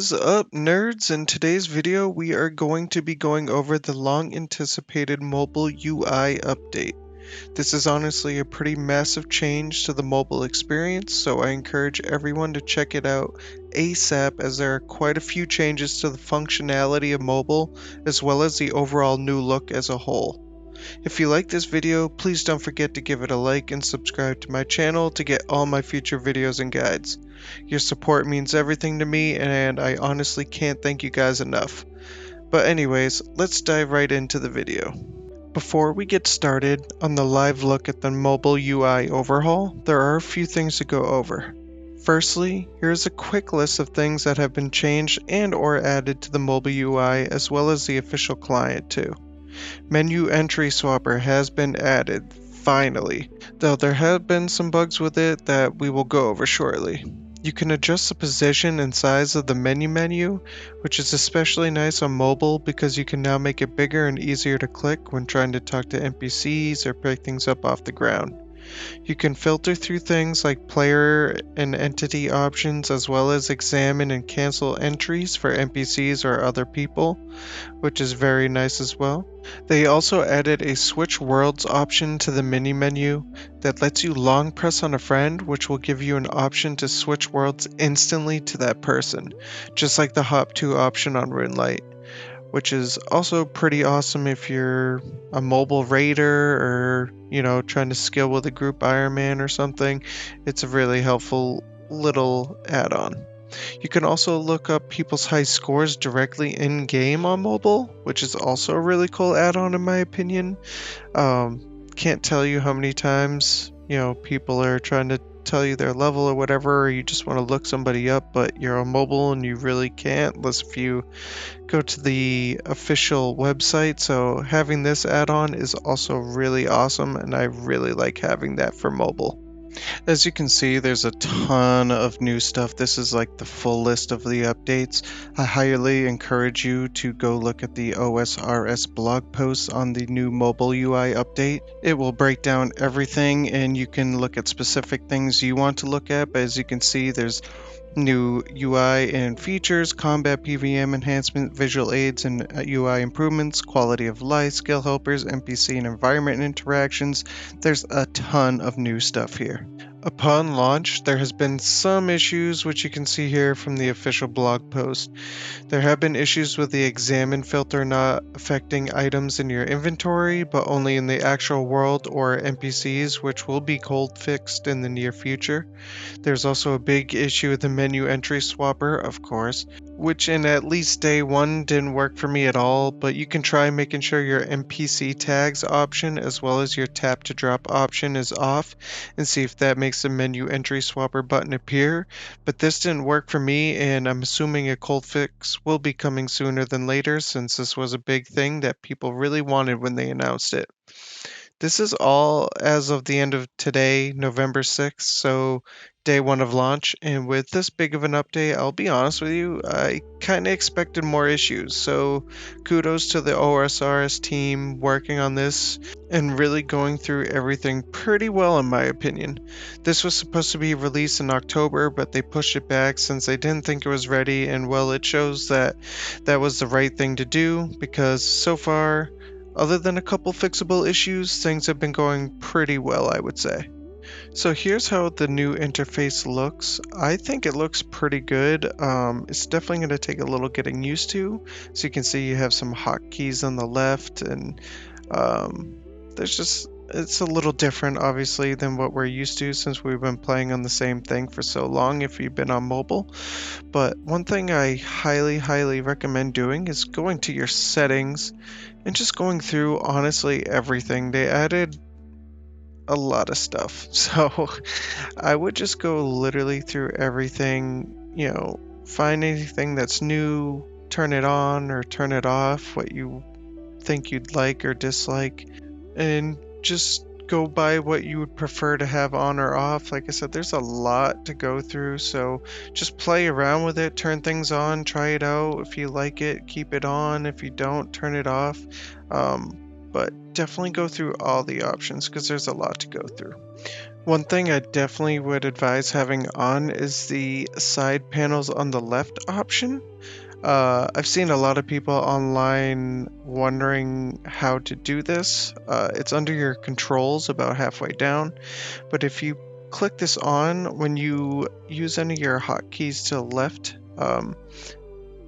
Is up, nerds? In today's video, we are going to be going over the long-anticipated mobile UI update. This is honestly a pretty massive change to the mobile experience, so I encourage everyone to check it out ASAP as there are quite a few changes to the functionality of mobile, as well as the overall new look as a whole. If you like this video, please don't forget to give it a like and subscribe to my channel to get all my future videos and guides. Your support means everything to me, and I honestly can't thank you guys enough. But anyways, let's dive right into the video. Before we get started on the live look at the mobile UI overhaul, there are a few things to go over. Firstly, here's a quick list of things that have been changed and or added to the mobile UI as well as the official client too. Menu entry swapper has been added, finally, though there have been some bugs with it that we will go over shortly. You can adjust the position and size of the menu, which is especially nice on mobile because you can now make it bigger and easier to click when trying to talk to NPCs or pick things up off the ground. You can filter through things like player and entity options as well as examine and cancel entries for NPCs or other people, which is very nice as well. They also added a switch worlds option to the menu that lets you long press on a friend, which will give you an option to switch worlds instantly to that person, just like the hop to option on Runelight, which is also pretty awesome if you're a mobile raider or, trying to skill with a group Iron Man or something. It's a really helpful little add-on. You can also look up people's high scores directly in-game on mobile, which is also a really cool add-on in my opinion. Can't tell you how many times, people are trying to tell you their level or whatever, or you just want to look somebody up, but you're on mobile and you really can't unless if you go to the official website. So having this add-on is also really awesome, and I really like having that for mobile. As you can see, there's a ton of new stuff. This is like the full list of the updates. I highly encourage you to go look at the OSRS blog posts on the new mobile UI update. It will break down everything and you can look at specific things you want to look at, but as you can see, there's new UI and features, combat PVM enhancement, visual aids and UI improvements, quality of life, skill helpers, NPC and environment interactions. There's a ton of new stuff here. Upon launch, there has been some issues, which you can see here from the official blog post. There have been issues with the examine filter not affecting items in your inventory, but only in the actual world or NPCs, which will be cold fixed in the near future. There's also a big issue with the menu entry swapper, of course, which in at least day one didn't work for me at all, but you can try making sure your NPC tags option as well as your tap to drop option is off and see if that makes the menu entry swapper button appear. But this didn't work for me, and I'm assuming a cold fix will be coming sooner than later since this was a big thing that people really wanted when they announced it. This is all as of the end of today, November 6th, so day one of launch. And with this big of an update, I'll be honest with you, I kind of expected more issues. So kudos to the OSRS team working on this and really going through everything pretty well in my opinion. This was supposed to be released in October, but they pushed it back since they didn't think it was ready. And well, it shows that that was the right thing to do because so far, other than a couple fixable issues, things have been going pretty well, I would say. So here's how the new interface looks. I think it looks pretty good. It's definitely going to take a little getting used to. So you can see you have some hotkeys on the left, and it's a little different obviously than what we're used to since we've been playing on the same thing for so long if you've been on mobile. But one thing I highly recommend doing is going to your settings and just going through honestly everything. They added a lot of stuff, so I would just go literally through everything, find anything that's new, turn it on or turn it off, what you think you'd like or dislike, and just go by what you would prefer to have on or off. Like I said, there's a lot to go through, so just play around with it, turn things on, try it out. If you like it, keep it on. If you don't, turn it off. But definitely go through all the options because there's a lot to go through. One thing I definitely would advise having on is the side panels on the left option. I've seen a lot of people online wondering how to do this. It's under your controls about halfway down, but if you click this on, when you use any of your hotkeys to the left,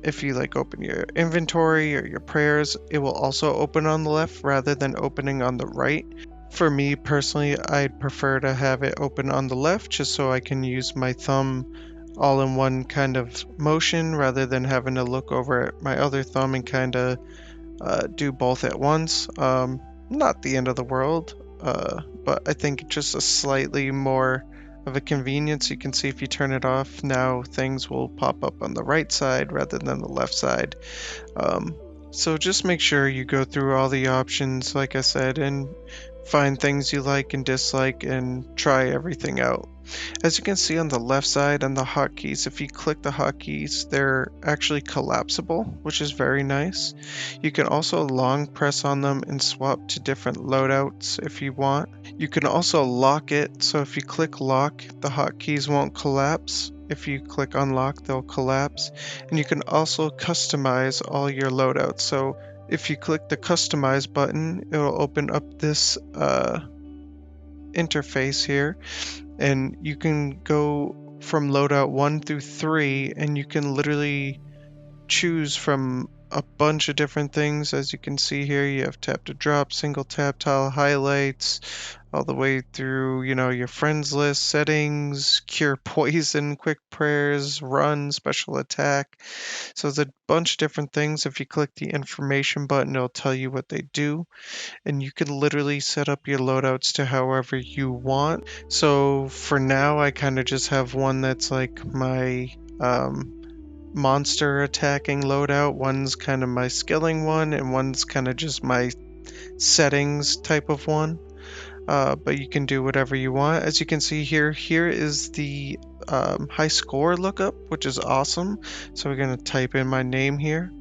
if you like open your inventory or your prayers, it will also open on the left rather than opening on the right. For me personally, I'd prefer to have it open on the left just so I can use my thumb all in one kind of motion rather than having to look over at my other thumb and kind of do both at once. Not the end of the world, but I think just a slightly more of a convenience. You can see if you turn it off, now things will pop up on the right side rather than the left side. So just make sure you go through all the options, like I said, and find things you like and dislike and try everything out. As you can see on the left side on the hotkeys, if you click the hotkeys, they're actually collapsible, which is very nice. You can also long press on them and swap to different loadouts if you want. You can also lock it, so if you click lock, the hotkeys won't collapse. If you click unlock, they'll collapse. And you can also customize all your loadouts. So if you click the customize button, it will open up this interface here, and you can go from loadout 1 through 3, and you can literally choose from a bunch of different things. As you can see here, you have tap to drop, single tap, tile highlights, all the way through, your friends list, settings, cure poison, quick prayers, run, special attack. So there's a bunch of different things. If you click the information button, it'll tell you what they do, and you can literally set up your loadouts to however you want. So for now, I kind of just have one that's like my monster attacking loadout. One's kind of my skilling one, and one's kind of just my settings type of one. But you can do whatever you want. As you can see here is the high score lookup, which is awesome. So we're going to type in my name here,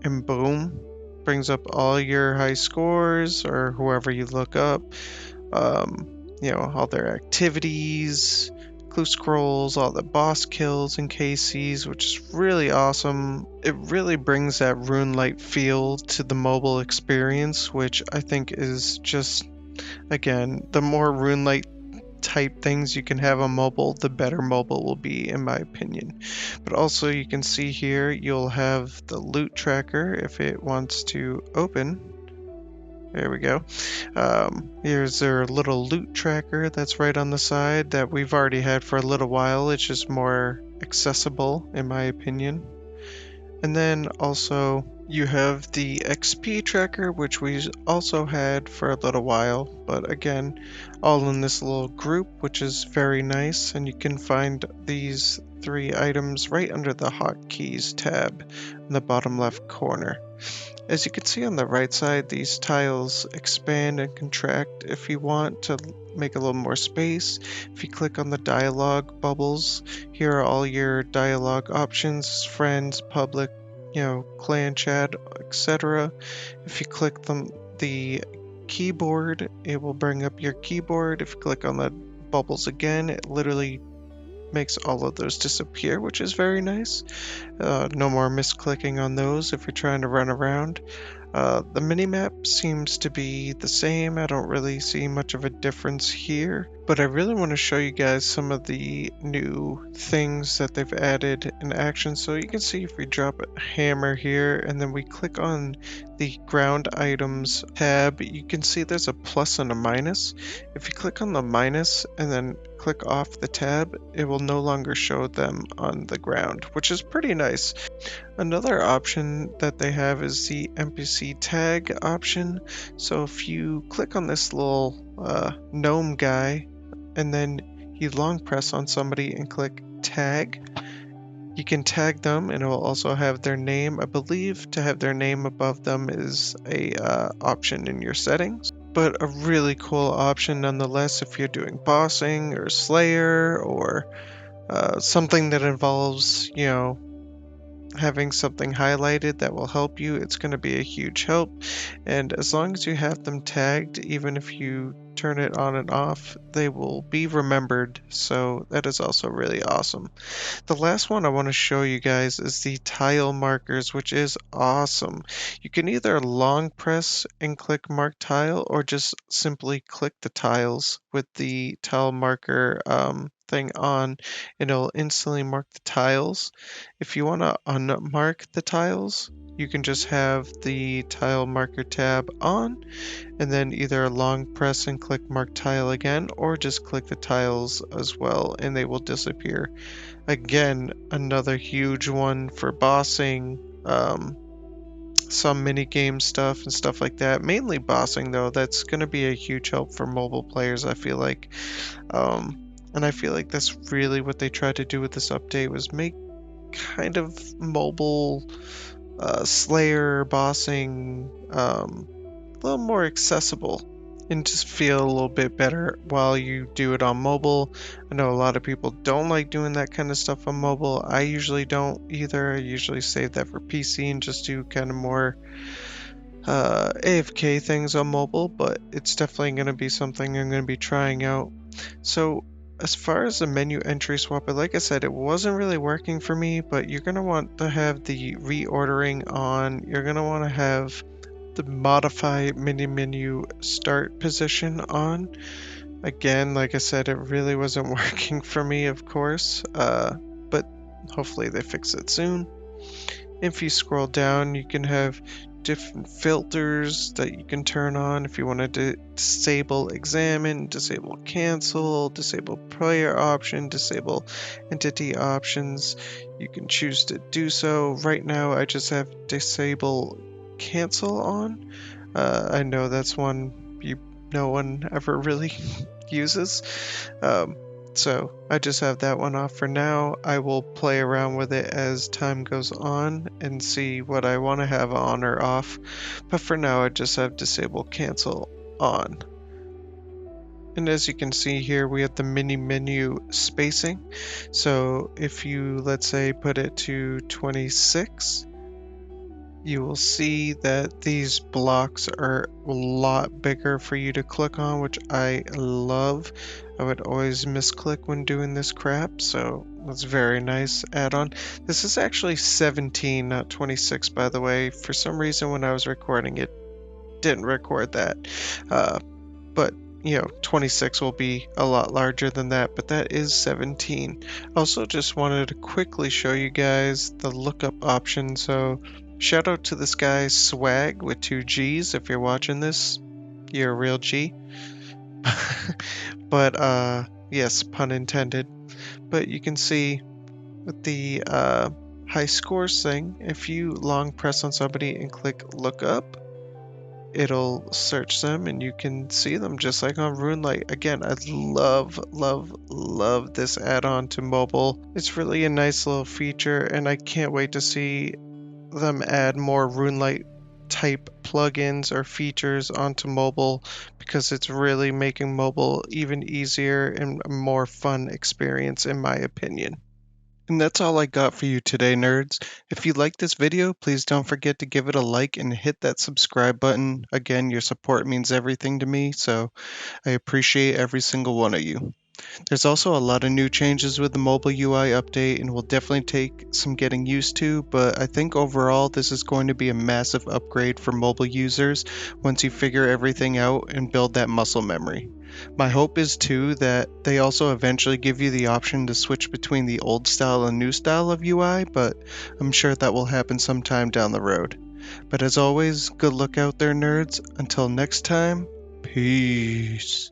and boom, brings up all your high scores or whoever you look up. All their activities, clue scrolls, all the boss kills and KCs, which is really awesome. It really brings that RuneLite feel to the mobile experience, which I think is just, again, the more RuneLite type things you can have on mobile, the better mobile will be, in my opinion. But also you can see here, you'll have the loot tracker if it wants to open. There we go. Here's their little loot tracker that's right on the side that we've already had for a little while. It's just more accessible, in my opinion. And then also you have the XP tracker, which we also had for a little while, but again, all in this little group, which is very nice. And you can find these 3 items right under the hotkeys tab in the bottom left corner. As you can see on the right side, these tiles expand and contract if you want to make a little more space. If you click on the dialogue bubbles, here are all your dialogue options: friends, public, clan chat, etc. If you click the keyboard, it will bring up your keyboard. If you click on the bubbles again, it literally makes all of those disappear, which is very nice. No more misclicking on those if you're trying to run around. The minimap seems to be the same. I don't really see much of a difference here, but I really want to show you guys some of the new things that they've added in action. So you can see if we drop a hammer here and then we click on the ground items tab, you can see there's a plus and a minus. If you click on the minus and then click off the tab, it will no longer show them on the ground, which is pretty nice. Another option that they have is the NPC tag option. So if you click on this little gnome guy and then you long press on somebody and click tag, you can tag them and it will also have their name. I believe to have their name above them is a option in your settings, but a really cool option nonetheless if you're doing bossing or slayer or something that involves, having something highlighted that will help you, it's going to be a huge help. And as long as you have them tagged, even if you turn it on and off, they will be remembered. So that is also really awesome. The last one I want to show you guys is the tile markers, which is awesome. You can either long press and click mark tile, or just simply click the tiles with the tile marker thing on, and it'll instantly mark the tiles. If you want to unmark the tiles, you can just have the tile marker tab on, and then either long press and click mark tile again, or just click the tiles as well, and they will disappear. Again, another huge one for bossing, some mini game stuff and stuff like that. Mainly bossing though, that's going to be a huge help for mobile players, I feel like. And I feel like that's really what they tried to do with this update, was make kind of mobile Slayer bossing a little more accessible and just feel a little bit better while you do it on mobile. I know a lot of people don't like doing that kind of stuff on mobile. I usually don't either. I usually save that for PC and just do kind of more AFK things on mobile, but it's definitely going to be something I'm going to be trying out. So as far as the menu entry swapper, like I said, it wasn't really working for me, but you're going to want to have the reordering on. You're going to want to have the modify mini menu start position on. Again, like I said, it really wasn't working for me, of course, but hopefully they fix it soon. If you scroll down, you can have different filters that you can turn on if you want to disable examine, disable cancel, disable player option, disable entity options. You can choose to do so. Right now I just have disable cancel on. I know that's one no one ever really uses. So I just have that one off for now. I will play around with it as time goes on and see what I want to have on or off. But for now, I just have disable cancel on. And as you can see here, we have the mini menu spacing. So if you, let's say, put it to 26, you will see that these blocks are a lot bigger for you to click on, which I love. I would always misclick when doing this crap, so that's very nice add-on. This is actually 17, not 26, by the way. For some reason, when I was recording it, didn't record that. But you know, 26 will be a lot larger than that, but that is 17. Also, just wanted to quickly show you guys the lookup option. So shout out to this guy Swag with 2 G's. If you're watching this, you're a real G. But yes, pun intended. But you can see with the high scores thing, if you long press on somebody and click look up, it'll search them and you can see them just like on RuneLite. Again, I love this add-on to mobile. It's really a nice little feature, and I can't wait to see them add more RuneLite type plugins or features onto mobile, because it's really making mobile even easier and a more fun experience in my opinion. And that's all I got for you today, nerds. If you liked this video, please don't forget to give it a like and hit that subscribe button. Again, your support means everything to me, so I appreciate every single one of you. There's also a lot of new changes with the mobile UI update, and will definitely take some getting used to, but I think overall this is going to be a massive upgrade for mobile users once you figure everything out and build that muscle memory. My hope is too that they also eventually give you the option to switch between the old style and new style of UI, but I'm sure that will happen sometime down the road. But as always, good luck out there, nerds. Until next time, peace.